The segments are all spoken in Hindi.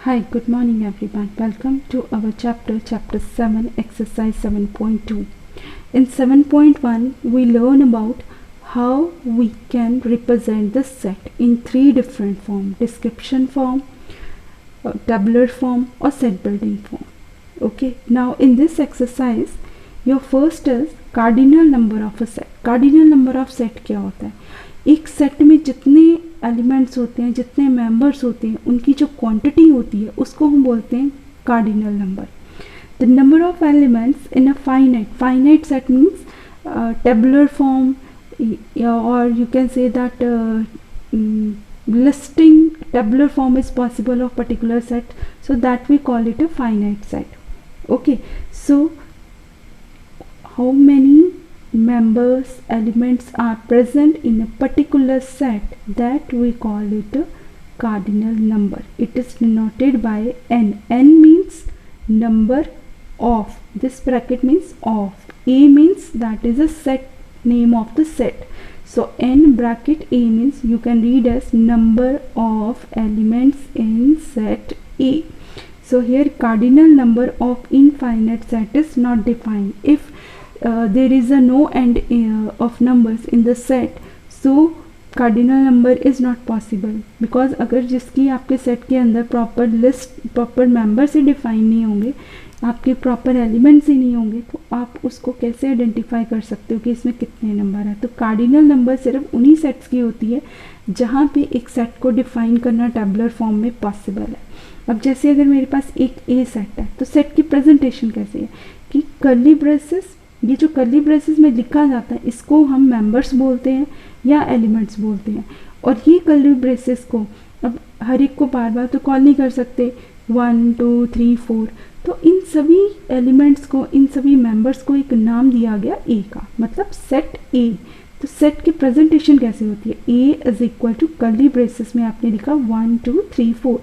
Hi, good morning everyone. Welcome to our chapter 7, exercise 7.2. In 7.1, we learn about how we can represent the set in three different forms: description form, tabular form or set building form. Okay, now in this exercise, your first is cardinal number of a set. Cardinal number of set क्या होता है? एक सेट में जितने एलिमेंट्स होते हैं, जितने मेंबर्स होते हैं, उनकी जो क्वांटिटी होती है उसको हम बोलते हैं cardinal number. The number of elements in a finite set means tabular form, or you can say that listing tabular form is possible of particular set, so that we call it a finite set. Okay, so how many elements are present in a particular set, that we call it a cardinal number. It is denoted by n. N means number of, this bracket means of, a means that is a set name of the set. So n bracket a means you can read as number of elements in set A. So here cardinal number of infinite set is not defined. If there is a no end of numbers in the set, so cardinal number is not possible, because अगर जिसकी आपके सेट के अंदर प्रॉपर लिस्ट, प्रॉपर मेंबर्स ही डिफाइन नहीं होंगे, आपके प्रॉपर एलिमेंट्स ही नहीं होंगे, तो आप उसको कैसे आइडेंटिफाई कर सकते हो कि इसमें कितने नंबर है. तो कार्डिनल नंबर सिर्फ उन्हीं सेट्स की होती है जहाँ पे एक सेट को डिफाइन करना टेबुलर फॉर्म में पॉसिबल है. अब जैसे अगर मेरे पास एक ए सेट है, तो सेट की प्रेजेंटेशन कैसे है कि कर्ली ब्रेसेस, ये जो कर्ली ब्रेसेस में लिखा जाता है इसको हम मेंबर्स बोलते हैं या एलिमेंट्स बोलते हैं. और ये कर्ली ब्रेसेस को अब हर एक को बार बार तो कॉल नहीं कर सकते, 1 2 3 4, तो इन सभी एलिमेंट्स को, इन सभी मेंबर्स को एक नाम दिया गया ए का, मतलब सेट ए. तो सेट की प्रेजेंटेशन कैसे होती है? A is equal to curly braces में आपने लिखा 1 2 3 4.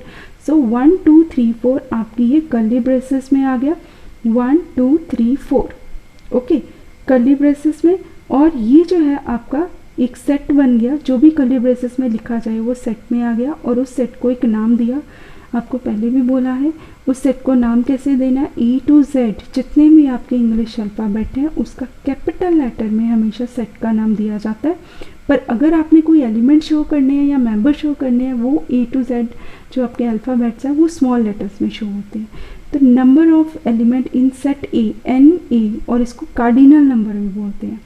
सो 1 2 3 4 आपकी ये कर्ली ब्रेसेस में आ गया 1 2 3 4. ओके, कर्ली ब्रेसेस में. और ये जो है आपका एक सेट बन गया, जो भी कर्ली ब्रेसेस में लिखा जाए वो सेट में आ गया, और उस सेट को एक नाम दिया. आपको पहले भी बोला है उस सेट को नाम कैसे देना है? E to Z जितने भी आपके इंग्लिश अल्फ़ाबेट हैं उसका कैपिटल लेटर में हमेशा सेट का नाम दिया जाता है. पर अगर आपने कोई एलिमेंट शो करने हैं या मेंबर शो करने हैं, वो A to Z जो आपके अल्फ़ाबेट्स हैं वो स्मॉल लेटर्स में शो होते हैं. तो number of element in set A, N A, और इसको कार्डिनल नंबर भी बोलते हैं.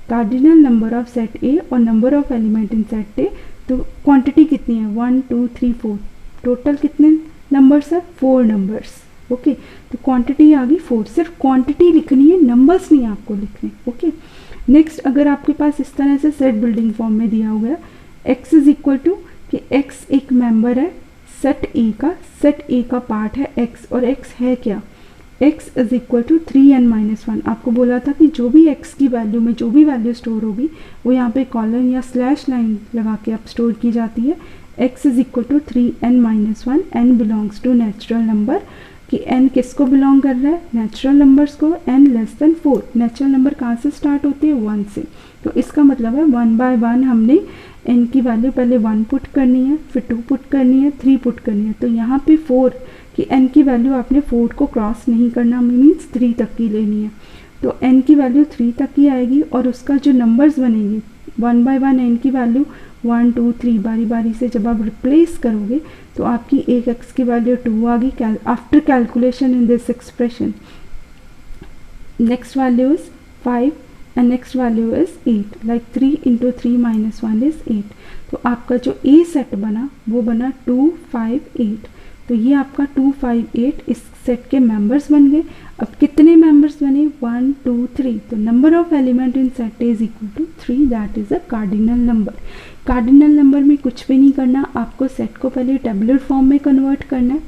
Cardinal number of set A और number of element in set A. तो क्वांटिटी कितनी है? 1 2 3 4. टोटल कितने नंबर्स है? 4 नंबर्स. ओके, तो क्वांटिटी आ गई 4. सिर्फ क्वांटिटी लिखनी है, नंबर्स नहीं आपको लिखने. ओके, नेक्स्ट अगर आपके पास इस तरह से सेट बिल्डिंग फॉर्म में दिया हुआ है, x इज इक्वल टू कि x एक मेंबर है सेट ए का, सेट ए का पार्ट है x, और x है क्या? x is equal to 3n-1. आपको बोला था कि जो भी x की वैल्यू में जो भी वैल्यू स्टोर होगी वो यहाँ पे कॉलन या स्लैश लाइन लगा के अब स्टोर की जाती है. x is equal to 3n-1. n belongs to natural number, कि n किसको बिलोंग कर रहा है? नेचुरल नंबर्स को. n less than 4. Natural number कहाँ से स्टार्ट होती है? 1 से. तो इसका मतलब है 1 बाय 1 हमने n की वैल्यू पहले 1 पुट करनी है, फिर 2 पुट करनी है, 3 पुट करनी है. तो यहाँ पे 4 कि n की वैल्यू आपने 4 को क्रॉस नहीं करना, मीन्स 3 तक की लेनी है. तो n की वैल्यू 3 तक की आएगी, और उसका जो नंबर्स बनेंगे 1 बाय 1 n की वैल्यू 1 2 3 बारी बारी से जब आप रिप्लेस करोगे तो आपकी एक x की वैल्यू 2 आ गई after calculation in this expression. Next value is 5 and next value is 8. Like 3 into 3 minus 1 is 8. तो आपका जो ए सेट बना वो बना 2 5 8. तो ये आपका 2 5 8 इस सेट के मेंबर्स बन गए. अब कितने मेंबर्स बने? 1 2 3. तो number of element in set is equal to 3, that is a cardinal number. Cardinal number में कुछ भी नहीं करना, आपको सेट को पहले टेबुलर फॉर्म में कन्वर्ट करना है,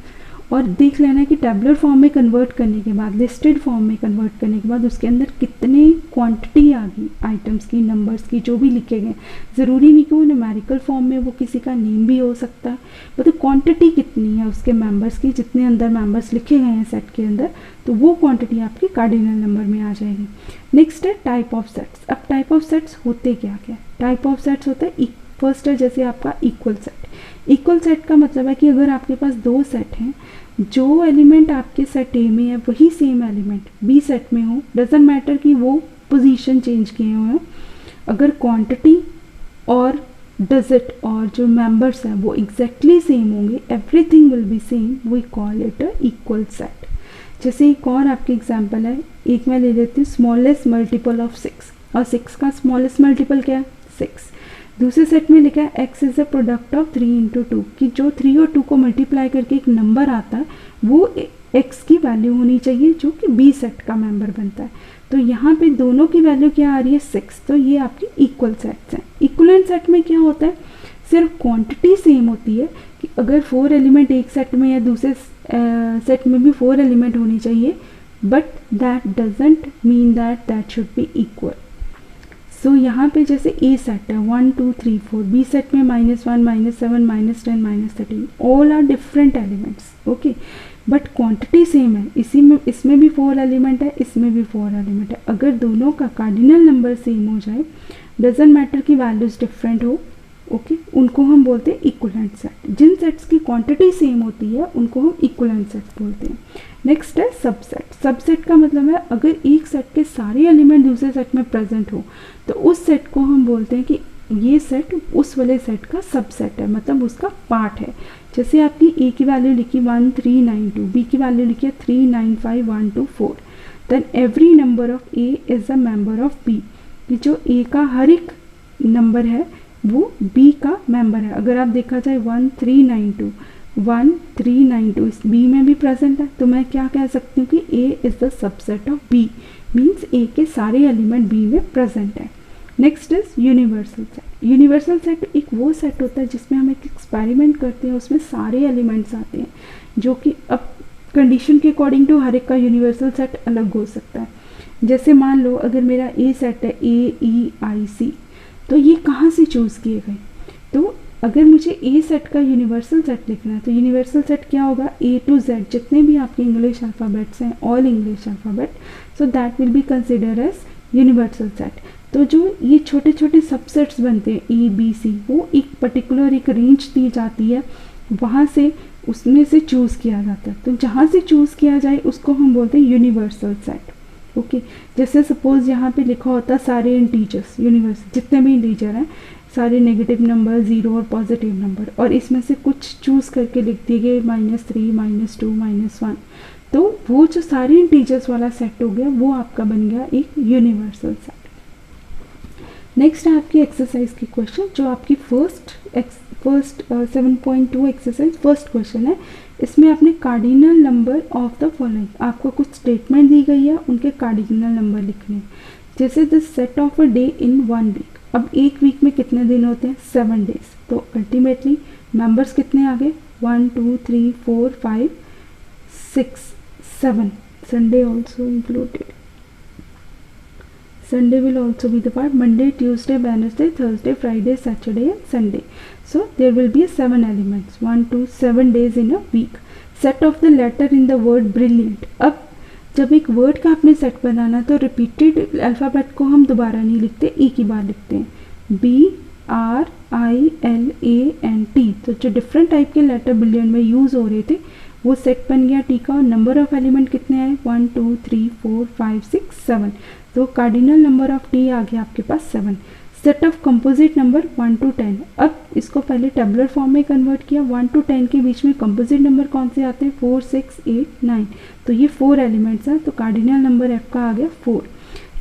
और देख लेना कि टेबुलर फॉर्म में कन्वर्ट करने के बाद, लिस्टेड फॉर्म में कन्वर्ट करने के बाद उसके अंदर कितने क्वांटिटी आ गई आइटम्स की, नंबर्स की, जो भी लिखे गए. ज़रूरी नहीं कि वो न्यूमेरिकल फॉर्म में, वो किसी का नेम भी हो सकता है. मतलब क्वांटिटी कितनी है उसके मेंबर्स की, जितने अंदर मेंबर्स लिखे गए हैं सेट के अंदर, तो वो क्वांटिटी आपकी कार्डिनल नंबर में आ जाएगी. नेक्स्ट है टाइप ऑफ सेट्स. अब टाइप ऑफ सेट्स होते क्या क्या? टाइप ऑफ सेट्स होते हैं, फर्स्ट है जैसे आपका इक्वल सेट. इक्वल सेट का मतलब है कि अगर आपके पास दो सेट हैं, जो एलिमेंट आपके सेट ए में है वही सेम एलिमेंट बी सेट में हो, डजेंट मैटर कि वो पोजीशन चेंज किए हुए हो, अगर क्वांटिटी और डिजिट और जो मेंबर्स हैं वो एग्जैक्टली सेम होंगे, everything will be same, we call it a equal set. जैसे एक और आपकी एग्जांपल है, एक मैं ले लेती हूँ स्मॉलेस्ट मल्टीपल ऑफ 6, और 6 का स्मॉलेस्ट मल्टीपल क्या है 6। दूसरे सेट में लिखा है x is a product of 3 into 2, कि जो 3 और 2 को मल्टीप्लाई करके एक नंबर आता है वो x की वैल्यू होनी चाहिए जो कि b सेट का मेंबर बनता है। तो यहाँ पे दोनों की वैल्यू क्या आ रही है 6, तो ये आपकी इक्वल सेट्स हैं। इक्वलेंट सेट में क्या होता है, सिर्फ क्वांटिटी सेम होती है कि अगर 4 एलिमेंट एक सेट में या दूसरे सेट में भी 4 एलिमेंट होनी चाहिए, but that doesn't mean that should be equal. So यहाँ पे जैसे ए सेट है 1 2 3 4, बी सेट में -1 -7 -10 -13, all are different elements, okay, but quantity same है। इसी में इसमें भी 4 एलिमेंट है, इसमें भी 4 एलिमेंट है। अगर दोनों का कार्डिनल नंबर सेम हो जाए, डजेंट मैटर की वैल्यूज डिफरेंट हो, ओके, उनको हम बोलते हैं इक्विवेलेंट सेट। जिन सेट्स की क्वांटिटी सेम होती है उनको हम इक्विवेलेंट सेट बोलते हैं। नेक्स्ट है सबसेट। सबसेट का मतलब है अगर एक सेट के सारे एलिमेंट दूसरे सेट में प्रेजेंट हो तो उस सेट को हम बोलते हैं कि ये सेट उस वाले सेट का सबसेट है, मतलब उसका पार्ट है। जैसे आपकी ए की वैल्यू लिखी 1 3 9 2, बी की वैल्यू लिखी 3 9 5 1 2 4, then every number of A is a member of B, कि जो ए का हर एक नंबर है वो बी का मेंबर है। अगर आप देखा जाए 1 3 9 2 1 3 9 2 इस बी में भी प्रेजेंट है, तो मैं क्या कह सकती हूँ कि A is the subset of B, means A के सारे एलिमेंट बी में प्रेजेंट है। Next is universal set. Universal set एक वो सेट होता है जिसमें हम एक एक्सपेरिमेंट करते हैं, उसमें सारे एलिमेंट्स आते हैं, जो कि अब कंडीशन के अकॉर्डिंग टू हर एक का यूनिवर्सल सेट अलग हो सकता है। जैसे मान लो अगर मेरा ए सेट है AEIC, तो ये कहाँ से चूज़ किए गए, तो अगर मुझे ए सेट का यूनिवर्सल सेट लिखना है तो यूनिवर्सल सेट क्या होगा, A to Z जितने भी आपके इंग्लिश अल्फ़ाबेट्स हैं, all English alphabet, so that will be consider as universal set. तो जो ये छोटे छोटे सबसेट्स बनते हैं ABC, वो एक पर्टिकुलर एक रेंज दी जाती है, वहाँ से उसमें से चूज़ किया जाता है। तो जहाँ से चूज़ किया जाए उसको हम बोलते हैं यूनिवर्सल सेट, ओके। जैसे सपोज यहाँ पे लिखा होता है सारे इंटीजर्स, यूनिवर्सल जितने भी इंटीजर हैं, सारे नेगेटिव नंबर, 0 और पॉजिटिव नंबर, और इसमें से कुछ चूज़ करके लिख दिए गए -3 -2 -1, तो वो जो सारे इंटीजर्स वाला सेट हो गया वो आपका बन गया एक यूनिवर्सल सेट। नेक्स्ट है आपकी एक्सरसाइज की क्वेश्चन, जो आपकी फर्स्ट 7.2 एक्सरसाइज फर्स्ट क्वेश्चन है। इसमें आपने cardinal number of the following, आपको कुछ स्टेटमेंट दी गई है, उनके कार्डिनल नंबर लिखने। जैसे the set of a day in 1 week, अब एक वीक में कितने दिन होते हैं 7 डेज, तो अल्टीमेटली मेंबर्स कितने आ गए 1 2 3 4 5 6 7, Sunday also included, Sunday will also be the part, Monday, Tuesday, Wednesday, Thursday, Friday, Saturday and Sunday. So there will be 7 elements, 1 2 7 days in a week. Set of the letter in the word brilliant. अब जब एक वर्ड का आपने सेट बनाना तो रिपीटेड अल्फ़ाबेट को हम दोबारा नहीं लिखते, एक ही बार लिखते हैं, BRILLANT। तो जो डिफरेंट टाइप के लेटर ब्रिलियंट में यूज़ हो रहे थे वो सेट बन गया टी का, और नंबर ऑफ एलिमेंट कितने आए 1 2 3 4 5 6 7, तो कार्डिनल नंबर ऑफ टी आ गया आपके पास 7। Set of composite number 1 to 10, अब इसको पहले टेबुलर फॉर्म में कन्वर्ट किया, 1 to 10 के बीच में कंपोजिट नंबर कौन से आते हैं 4 6 8 9, तो ये 4 एलिमेंट्स हैं, तो कार्डिनल नंबर एफ का आ गया 4।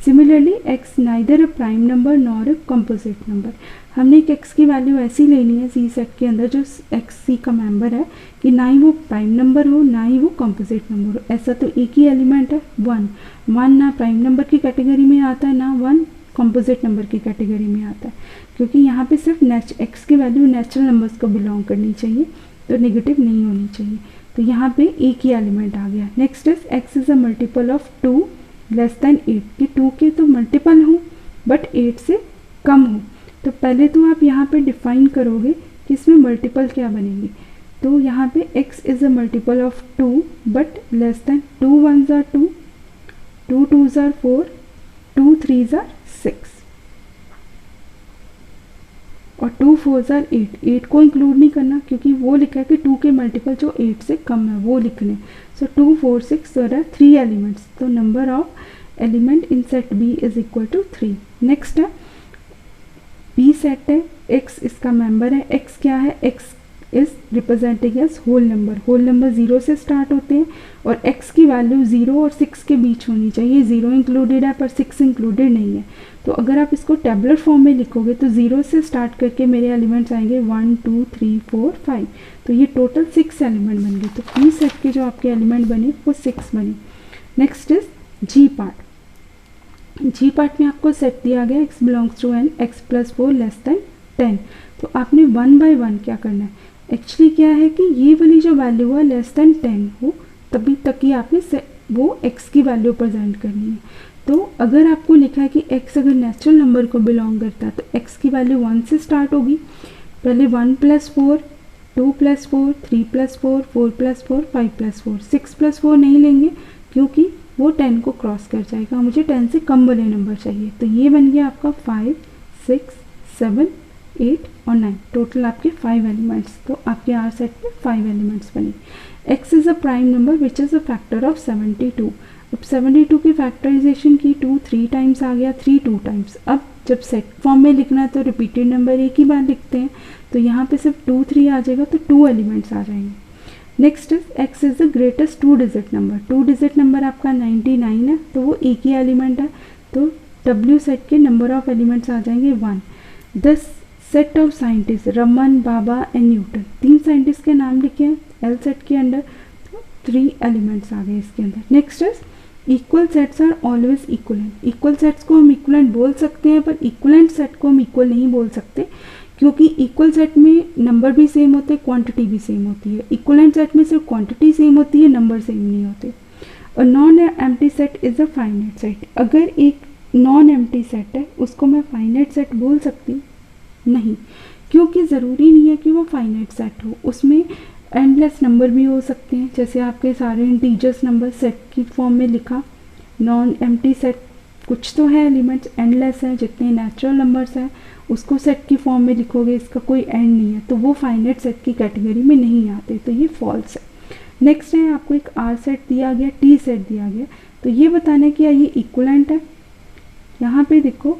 Similarly x neither a prime number nor a composite number, हमने एक एक्स की वैल्यू ऐसी लेनी है सी सेट के अंदर जो एक्स सी का मेंबर है कि ना ही वो प्राइम नंबर हो ना ही वो कंपोजिट नंबर हो। ऐसा तो एक ही एलिमेंट है 1 ना प्राइम नंबर की कैटेगरी में आता है ना 1 कंपोजिट नंबर की कैटेगरी में आता है, क्योंकि यहाँ पे सिर्फ एक्स की वैल्यू नेचुरल नंबर्स को बिलोंग करनी चाहिए, तो नेगेटिव नहीं होनी चाहिए, तो यहाँ पे एक ही एलिमेंट आ गया। Next is x is a multiple of 2 less than 8, कि 2 के तो मल्टीपल हो बट 8 से कम हो। तो पहले तो आप यहाँ पे डिफाइन करोगे कि इसमें मल्टीपल क्या बनेंगे, तो यहाँ पे x is a multiple of 2 but less than 2 1s are 2, 2 2s are 4, 2 3s are 6। और 2 4 आर 8, 8 को इंक्लूड नहीं करना क्योंकि वो लिखा है कि 2 के मल्टीपल जो 8 से कम है वो लिखने। सो 2 4 6 देयर आर 3 एलिमेंट्स, तो number of element in set B is equal to 3। Next है बी सेट है, एक्स इसका मेंबर है, एक्स क्या है, X is representing as whole number, whole number 0 से स्टार्ट होते हैं और x की वैल्यू 0 और 6 के बीच होनी चाहिए। 0 इंक्लूडेड है पर 6 इंक्लूडेड नहीं है, तो अगर आप इसको टेबुलर फॉर्म में लिखोगे तो 0 से स्टार्ट करके मेरे एलिमेंट्स आएंगे 1 2 3 4 5, तो ये टोटल 6 एलिमेंट बन गए। तो पी सेट के जो आपके एलिमेंट बने वो 6 बने। Next is G part, G part में आपको सेट दिया गया x belongs to n, x plus 4 less than 10, तो आपने 1 बाय 1 क्या करना है, एक्चुअली क्या है कि ये वाली जो वैल्यू है लेस देन 10 हो तभी तक ही आपने वो x की वैल्यू प्रेजेंट करनी है। तो अगर आपको लिखा है कि x अगर नेचुरल नंबर को बिलोंग करता है तो x की वैल्यू 1 से स्टार्ट होगी, पहले 1 plus 4 2 plus 4 3 plus 4 4 plus 4 5 plus 4, 6 plus 4 नहीं लेंगे क्योंकि वो 10 को क्रॉस कर जाएगा, मुझे 10 से कम वाले नंबर चाहिए। तो ये बन गया आपका 5 6 7 8 और 9, टोटल आपके 5 एलिमेंट्स। तो आपके आर सेट में 5 एलिमेंट्स बने। x is a prime number which is a factor of 72। अब 72 की फैक्टराइजेशन की 2 3 टाइम्स आ गया, 3 2 टाइम्स। अब जब सेट फॉर्म में लिखना है तो रिपीटेड नंबर एक ही बार लिखते हैं, तो यहाँ पे सिर्फ 2 3 आ जाएगा तो 2 एलिमेंट्स आ जाएंगे। Next is x is the greatest 2 digit number, 2 digit number आपका 99 है तो वो एक ही एलिमेंट है, तो w सेट के नंबर ऑफ एलिमेंट्स आ जाएंगे 1। दस set of scientist Raman Baba and Newton, 3 scientist के नाम लिखे हैं एल सेट के अंडर, तो 3 एलिमेंट्स आ गए इसके अंदर। Next is equal sets are always equivalent, equal sets को हम इक्वलेंट बोल सकते हैं पर इक्वलेंट सेट को हम इक्वल नहीं बोल सकते क्योंकि इक्वल सेट में नंबर भी सेम होते हैं, क्वांटिटी भी सेम होती है। इक्वलेंट सेट में सिर्फ क्वांटिटी सेम होती है, नंबर सेम नहीं होते। और non empty set is a finite set, अगर एक नॉन एम्प्टी सेट है उसको मैं फाइनाइट सेट बोल सकती हूँ नहीं, क्योंकि ज़रूरी नहीं है कि वो फाइनाइट सेट हो, उसमें एंडलेस नंबर भी हो सकते हैं। जैसे आपके सारे इंटीजर्स नंबर सेट की फॉर्म में लिखा, नॉन एम्प्टी सेट कुछ तो है एलिमेंट्स, एंडलेस है, जितने नेचुरल नंबर्स हैं उसको सेट की फॉर्म में लिखोगे इसका कोई एंड नहीं है, तो वो फाइनाइट सेट की कैटेगरी में नहीं आते, तो ये फॉल्स है। नेक्स्ट है आपको एक आर सेट दिया गया, टी सेट दिया गया, तो ये बताना कि ये इक्वलेंट है, यहाँ पे देखो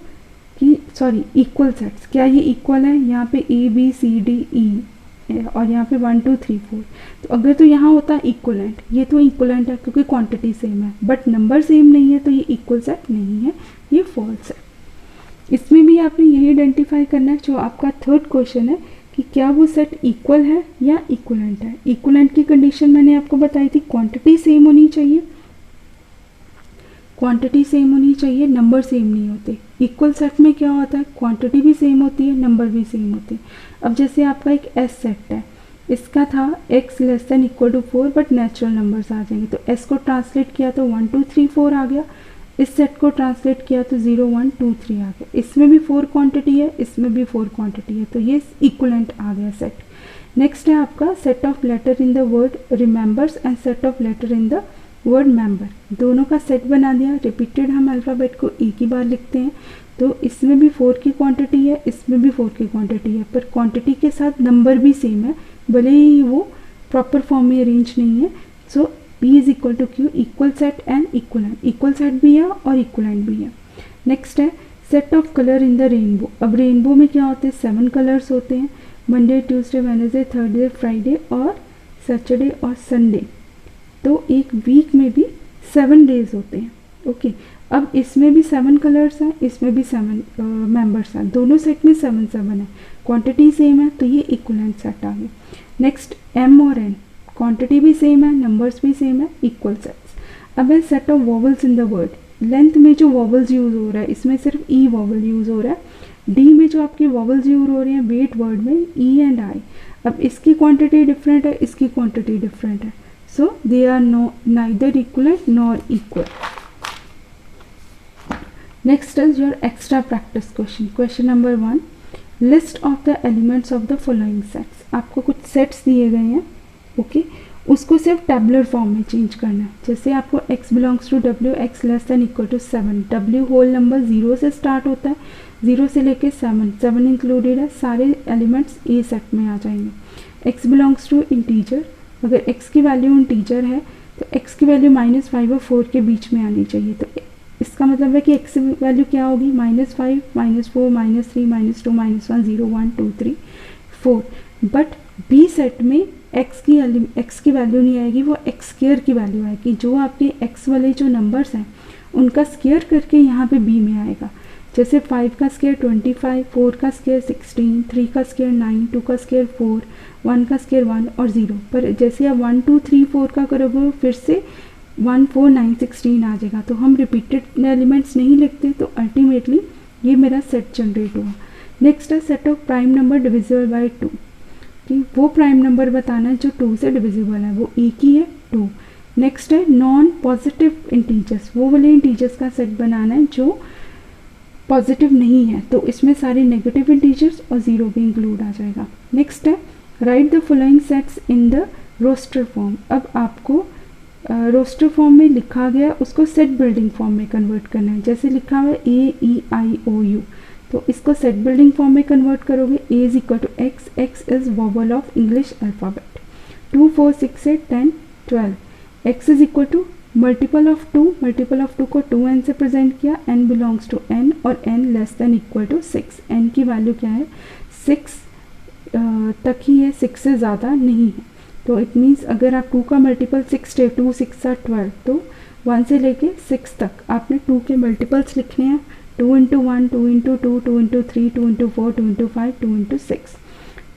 कि सॉरी इक्वल सेट्स, क्या ये इक्वल है, यहाँ पे A B C D E और यहाँ पे 1 2 3 4, तो अगर तो यहाँ होता है इक्वलेंट, ये तो इक्वलेंट है क्योंकि क्वांटिटी सेम है, बट नंबर सेम नहीं है तो ये इक्वल सेट नहीं है, ये फॉल्स है। इसमें भी आपने यही आइडेंटिफाई करना है जो आपका थर्ड क्वेश्चन है कि क्या वो सेट इक्वल है या इक्वलेंट है। इक्वलेंट की कंडीशन मैंने आपको बताई थी, क्वांटिटी सेम होनी चाहिए, क्वांटिटी सेम होनी चाहिए, नंबर सेम नहीं होते। इक्वल सेट में क्या होता है, क्वांटिटी भी सेम होती है, नंबर भी सेम होते हैं। अब जैसे आपका एक एस सेट है, इसका था x less than equal to 4 but natural numbers आ जाएंगे, तो s को ट्रांसलेट किया तो 1 2 3 4 आ गया, इस सेट को ट्रांसलेट किया तो 0 1 2 3 आ गया, इसमें भी 4 क्वांटिटी है, इसमें भी 4 क्वांटिटी है, तो ये इक्वलेंट आ गया सेट। नेक्स्ट है आपका set of letter in the word remembers and set of letter in the word member, दोनों का सेट बना दिया। रिपीटेड हम अल्फ़ाबेट को एक ही बार लिखते हैं, तो इसमें भी 4 की क्वांटिटी है, इसमें भी 4 की क्वांटिटी है, पर क्वांटिटी के साथ नंबर भी सेम है, भले ही वो प्रॉपर फॉर्म में अरेंज नहीं है। So P is equal to Q, equal set and equivalent, equal set भी है और इक्वलेंट भी है। नेक्स्ट है set of colour in the rainbow. अब रेनबो में क्या होते हैं, 7 कलर्स होते हैं, Monday Tuesday Wednesday Thursday Friday और सैटरडे और संडे, तो एक वीक में भी 7 डेज होते हैं। ओके, अब इसमें भी 7 कलर्स हैं, इसमें भी 7 मेंबर्स हैं, दोनों सेट में 7 7 है, क्वांटिटी सेम है, तो ये इक्वलेंट सेट आ गया। नेक्स्ट M और N, क्वांटिटी भी सेम है, नंबर्स भी सेम है, इक्वल सेट्स। अब है set of vowels in the word, length में जो वॉवल्स यूज़ हो रहा है इसमें सिर्फ ई वॉवल यूज़ हो रहा है, डी में जो आपकी वॉवल्स यूज हो रही हैं वेट वर्ड में ई एंड आई, अब इसकी क्वांटिटी डिफरेंट है, इसकी क्वांटिटी डिफरेंट है, so they are neither equivalent nor equal. Next is your extra practice question. Question number 1, list of the elements of the following sets. आपको कुछ सेट्स दिए गए हैं, ओके, उसको सिर्फ टेबुलर फॉर्म में चेंज करना है। जैसे आपको x belongs to w, x less than equal to 7, w whole number 0 से स्टार्ट होता है, 0 से लेके 7 इंक्लूडेड है, सारे एलिमेंट्स ए सेट में आ जाएंगे। x बिलोंग्स टू इंटीजर, अगर x की वैल्यू इंटीजर है तो x की वैल्यू -5 और 4 के बीच में आनी चाहिए। तो इसका मतलब है कि x की वैल्यू क्या होगी, -5, -4, -3, -2, -1, 0, 1, 2, 3, 4। बट b सेट में x की वैल्यू नहीं आएगी, वो x स्क्वायर की वैल्यू आएगी। जो आपके x वाले जो नंबर्स हैं उनका स्क्वायर करके यहाँ पे b में आएगा। जैसे 5 का स्क्वायर 25, 4 का स्क्वायर 16, 3 का स्क्वायर 9, 2 का स्क्वायर 4, 1 का स्क्वायर 1 और 0। पर जैसे आप 1, 2, 3, 4 का करोगे फिर से 1, 4, 9, 16 आ जाएगा। तो हम रिपीटेड एलिमेंट्स नहीं लिखते, तो अल्टीमेटली ये मेरा सेट जनरेट हुआ। नेक्स्ट है set of prime number divisible by 2, कि वो प्राइम नंबर बताना है जो 2 से डिविजिबल है, वो एक ही है 2। नेक्स्ट है नॉन पॉजिटिव इंटीजर्स, वो वाले इंटीजर्स का सेट बनाना है जो पॉजिटिव नहीं है, तो इसमें सारे नेगेटिव इंटीजर्स और 0 भी इंक्लूड आ जाएगा। नेक्स्ट है write the following sets in the roster form. अब आपको रोस्टर फॉर्म में लिखा गया उसको सेट बिल्डिंग फॉर्म में कन्वर्ट करना है। जैसे लिखा हुआ है AEIOU, तो इसको सेट बिल्डिंग फॉर्म में कन्वर्ट करोगे। A is equal to x, x is vowel of English alphabet. 2, 4, 6, 8, 10, 12। x is equal to multiple of 2 को 2n से प्रेजेंट किया, n बिलोंग्स टू n और n less than equal to 6। n की वैल्यू क्या है, 6 तक ही है, 6 से ज़्यादा नहीं है। तो इट मीन्स अगर आप 2 का मल्टीपल 6 है, 2 6 are 12, तो 1 से लेके 6 तक आपने 2 के मल्टीपल्स लिखने हैं। 2 × 1, 2 × 2, 2 × 3, 2 × 4, 2 × 5, 2 × 6।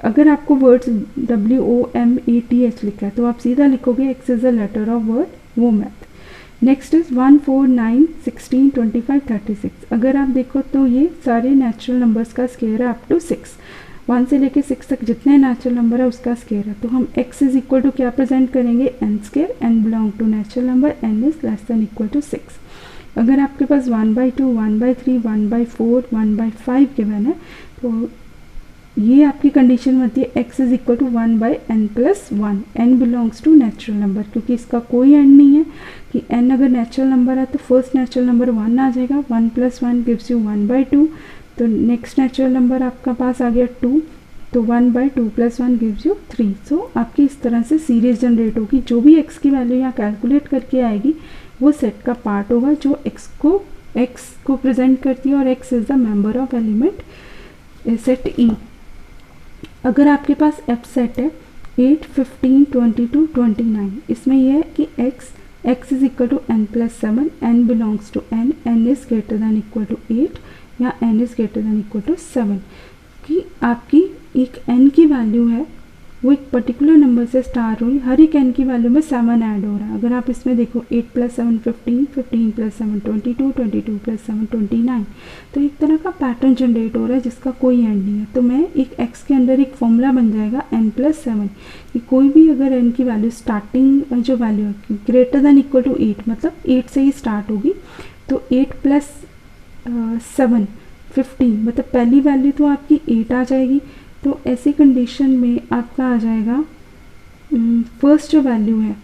अगर आपको वर्ड्स WOMATH लिखा है तो आप सीधा लिखोगे x is a letter of word वोमैथ। Next is 1, 4, 9, 16, 25, 36। अगर आप देखो तो ये सारे नेचुरल नंबर्स का स्क्वायर है अप टू 6। 1 से लेके 6 तक जितने नेचुरल नंबर है उसका स्क्वायर है। तो हम x इज इक्वल टू क्या प्रेजेंट करेंगे, n square. n belong to natural number, n is less than equal to 6। अगर आपके पास 1/2, 1/3, 1/4, 1/5 गिवन है तो ये आपकी कंडीशन बनती है x is equal to 1/n+1। n belongs to natural number, क्योंकि इसका कोई एंड नहीं है कि n अगर नेचुरल नंबर है तो फर्स्ट नेचुरल नंबर 1 आ जाएगा। 1 + 1 गिव्स यू 1/2। तो नेक्स्ट नेचुरल नंबर आपका पास आ गया 2, तो 1/2 + 1 गिव्स यू 3। सो आपकी इस तरह से सीरीज जनरेट होगी। जो भी x की वैल्यू यहाँ कैलकुलेट करके आएगी वो सेट का पार्ट होगा जो x को प्रेजेंट करती है, और x is the member of element set E। अगर आपके पास f सेट है 8, 15, 22, 29, इसमें यह है कि x is equal to n+7, n belongs to n, n is greater than equal to 8 या n is greater than equal to 7। कि आपकी एक n की वैल्यू है वो एक पर्टिकुलर नंबर से स्टार्ट हुई, हर एक n की वैल्यू में 7 ऐड हो रहा है। अगर आप इसमें देखो 8 + 7 15, 15 + 7 22, 22 + 7 29, तो एक तरह का पैटर्न जनरेट हो रहा है जिसका कोई एंड नहीं है। तो मैं एक x के अंदर एक फॉर्मूला बन जाएगा n+7 कि कोई भी अगर n की वैल्यू स्टार्टिंग जो वैल्यू है ग्रेटर दैन इक्वल टू 8, मतलब 8 से ही स्टार्ट होगी, तो 8 + 7 15, मतलब पहली वैल्यू तो आपकी 8 आ जाएगी। तो ऐसी कंडीशन में आपका आ जाएगा फर्स्ट जो वैल्यू है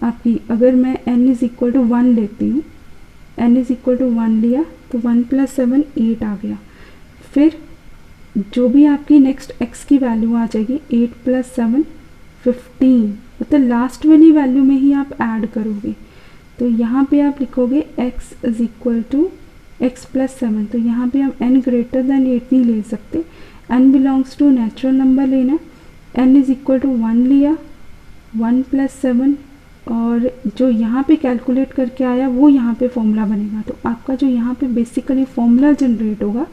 आपकी, अगर मैं n इज इक्वल टू 1 लेती हूँ, n इज इक्वल टू 1 लिया तो 1 + 7 8 आ गया। फिर जो भी आपकी नेक्स्ट x की वैल्यू आ जाएगी 8 + 7 15, मतलब लास्ट वाली वैल्यू में ही आप ऐड करोगे। तो यहाँ पे आप लिखोगे x is equal to x + 7। तो यहाँ पे हम n ग्रेटर दैन 8 नहीं ले सकते, n belongs to natural number लेना। n इज इक्वल टू 1 लिया, 1 + 7, और जो यहाँ पे कैलकुलेट करके आया वो यहाँ पे फॉर्मूला बनेगा। तो आपका जो यहाँ पे बेसिकली फॉर्मूला जनरेट होगा,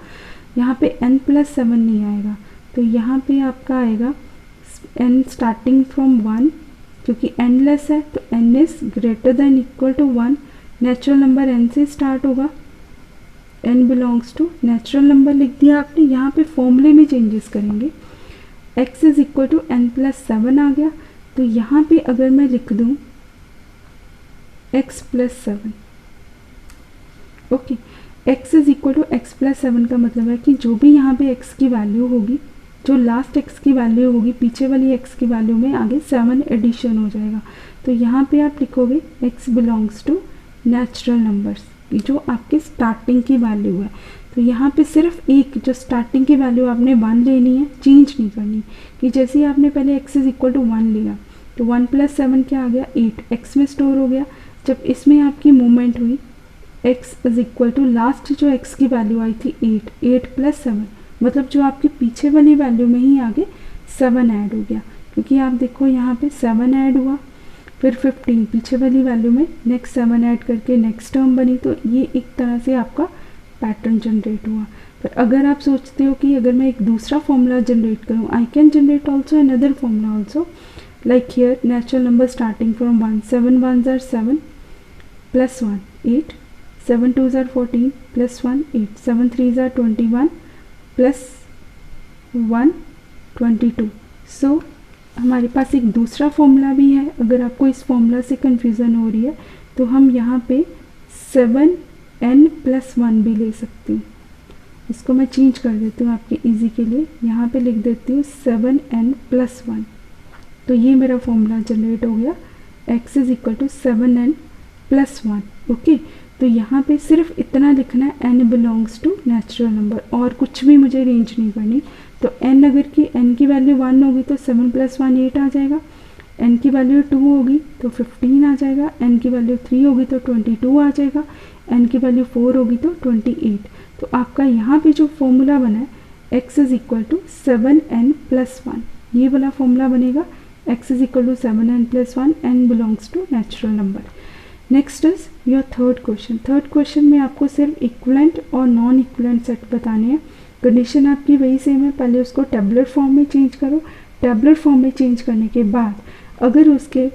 यहाँ पे n+7 नहीं आएगा, तो यहाँ पे आपका आएगा n स्टार्टिंग फ्रॉम 1, क्योंकि n लेस है तो n is greater than equal to 1। Natural number n से स्टार्ट होगा, n belongs to natural number लिख दिया आपने। यहाँ पे फॉर्मूले में चेंजेस करेंगे, x is equal to n+7 आ गया। तो यहाँ पे अगर मैं लिख दूँ x + 7, okay, x is equal to x + 7 का मतलब है कि जो भी यहाँ पे x की वैल्यू होगी, जो लास्ट x की वैल्यू होगी पीछे वाली x की वैल्यू में आगे 7 एडिशन हो जाएगा। तो यहाँ पे आप लिखोगे x belongs to natural numbers, जो आपके स्टार्टिंग की वैल्यू है। तो तो यहाँ पे सिर्फ एक जो स्टार्टिंग की वैल्यू आपने 1 लेनी है, चेंज नहीं करनी, कि जैसे ही आपने पहले x इज इक्वल टू 1 लिया तो 1 + 7 क्या आ गया 8, x में स्टोर हो गया। जब इसमें आपकी मूवमेंट हुई x is equal to last जो x की वैल्यू आई थी 8 + 7, मतलब जो आपकी पीछे वाली वैल्यू में ही आगे 7 ऐड हो गया, क्योंकि आप देखो यहाँ पे 7 ऐड हुआ, फिर 15 पीछे वाली वैल्यू में नेक्स्ट 7 ऐड करके नेक्स्ट टर्म बनी। तो ये एक तरह से आपका पैटर्न जनरेट हुआ। पर अगर आप सोचते हो कि अगर मैं एक दूसरा फॉर्मूला जनरेट करूँ, I can generate also another formula also, like here natural number starting from 1, 7 1s are 7 + 1 8, 7 2s are 14 + 1 8, 7 3s are 21 + 1 22। सो हमारे पास एक दूसरा फॉर्मूला भी है। अगर आपको इस फॉर्मूला से कन्फ्यूज़न हो रही है तो हम यहाँ पे 7n + 1 भी ले सकती हूँ। इसको मैं चेंज कर देती हूँ आपके इजी के लिए, यहाँ पे लिख देती हूँ 7n + 1। तो ये मेरा फॉर्मूला जनरेट हो गया, x is equal to 7n + 1। Okay, तो यहाँ पे सिर्फ इतना लिखना है n belongs to natural number, और कुछ भी मुझे रेंज नहीं करनी। तो n अगर की n की वैल्यू 1 होगी तो 7 + 1 8 आ जाएगा, n की वैल्यू 2 होगी तो 15 आ जाएगा, n की वैल्यू 3 होगी तो 22 आ जाएगा, n की वैल्यू 4 होगी तो 28। तो आपका यहाँ पे जो फॉर्मूला बना है x is equal to 7n + 1, ये वाला फॉर्मूला बनेगा, x is equal to 7n + 1, n belongs to natural number. Next is your third question. Third question में आपको सिर्फ इक्वलेंट और नॉन इक्वलेंट सेट बताने हैं। कंडीशन आपकी वही सेम है, पहले उसको टेबुलर फॉर्म में चेंज करो। टेबुलर फॉर्म में चेंज करने के बाद अगर उसके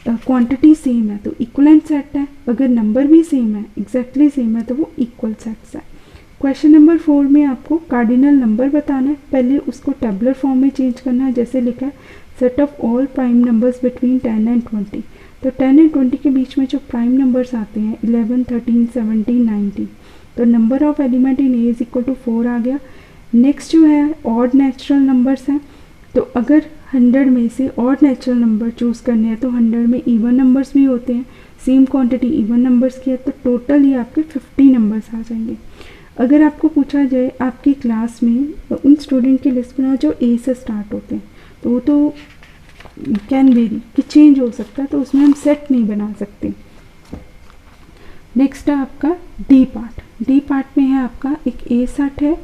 क्वांटिटी सेम है तो इक्वलेंट सेट है, अगर नंबर भी सेम है, एग्जैक्टली सेम है, तो वो इक्वल सेट्स है। क्वेश्चन नंबर 4 में आपको कार्डिनल नंबर बताना है, पहले उसको टेबुलर फॉर्म में चेंज करना है। जैसे लिखा है set of all prime numbers between 10 and 20। तो 10 एंड 20 के बीच में जो प्राइम नंबर्स आते हैं 11 13 17 19, तो number of element in A is equal to 4 आ गया। नेक्स्ट जो है ऑड नेचुरल नंबर्स हैं, तो अगर 100 में से ऑड नेचुरल नंबर चूज़ करने हैं तो 100 में इवन नंबर्स भी होते हैं, सेम क्वांटिटी इवन नंबर्स की है, तो टोटल ये आपके 50 नंबर्स आ जाएंगे। अगर आपको पूछा जाए आपकी क्लास में उन स्टूडेंट की लिस्ट बनाओ जो ए से स्टार्ट होते हैं, तो वो तो कैन वेरी कि चेंज हो सकता है, तो उसमें हम सेट नहीं बना सकते। नेक्स्ट है आपका डी पार्ट। डी पार्ट में है आपका एक ए सेट है,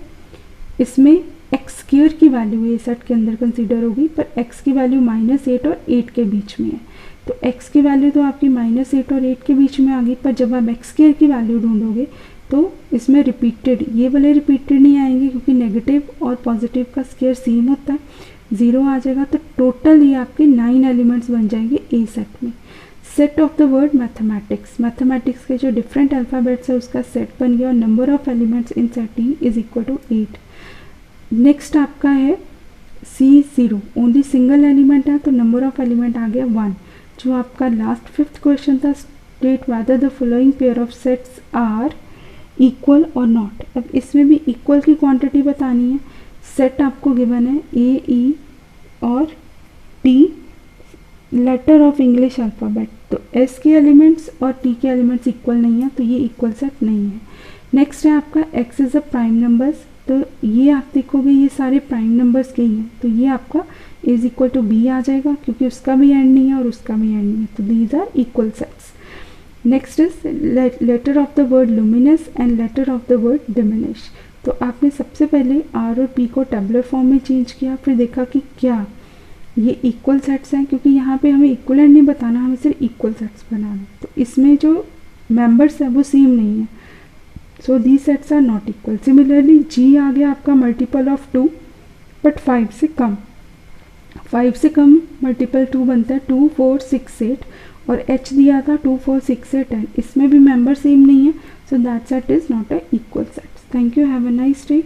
इसमें एक्स स्क्वायर की वैल्यू ए सेट के अंदर कंसीडर होगी, पर एक्स की वैल्यू -8 और 8 के बीच में है। तो एक्स की वैल्यू तो आपकी -8 और 8 के बीच में आ गई, पर जब आप एक्स स्क्वायर की वैल्यू ढूंढोगे तो इसमें रिपीटेड, ये वाले रिपीटेड नहीं आएंगे क्योंकि नेगेटिव और पॉजिटिव का स्क्वायर सेम होता है, 0 आ जाएगा। तो टोटल ये आपके 9 एलिमेंट्स बन जाएंगे ए सेट में। Set of the word mathematics, mathematics के जो डिफरेंट अल्फ़ाबेट्स है उसका सेट बन गया, और number of elements in set E is equal to 8। Next आपका है C0, ओनली सिंगल एलिमेंट है तो नंबर ऑफ एलिमेंट आ गया 1। जो आपका लास्ट 5th क्वेश्चन था, state whether the following pair of sets are equal और नॉट। अब इसमें भी इक्वल की क्वांटिटी बतानी है। सेट आपको गिवन है ए, ई और T letter of English alphabet, तो एस के एलिमेंट्स और टी के एलिमेंट्स इक्वल नहीं है, तो ये इक्वल सेट नहीं है। नेक्स्ट है आपका x is a prime numbers, तो ये आप देखोगे ये सारे प्राइम नंबर्स के ही हैं, तो ये आपका इज इक्वल टू बी आ जाएगा क्योंकि उसका भी एंड नहीं है और उसका भी एंड नहीं है, तो these are equal sets. Next is letter of the word luminous and letter of the word diminish. तो आपने सबसे पहले आर और पी को टेबुलर फॉर्म में चेंज किया, फिर देखा कि क्या ये इक्वल सेट्स हैं, क्योंकि यहाँ पे हमें इक्वलेंट नहीं बताना, हमें सिर्फ इक्वल सेट्स बनाना। तो इसमें जो मेंबर्स हैं वो सेम नहीं है, so these sets are not equal. Similarly G आ गया आपका मल्टीपल ऑफ 2 बट 5 से कम, 5 से कम मल्टीपल 2 बनता है 2 4 6 8, और h दिया था 2 4 6 8 10, इसमें भी मेंबर सेम नहीं है, so that set is not a equal set. Thank you, have a nice day.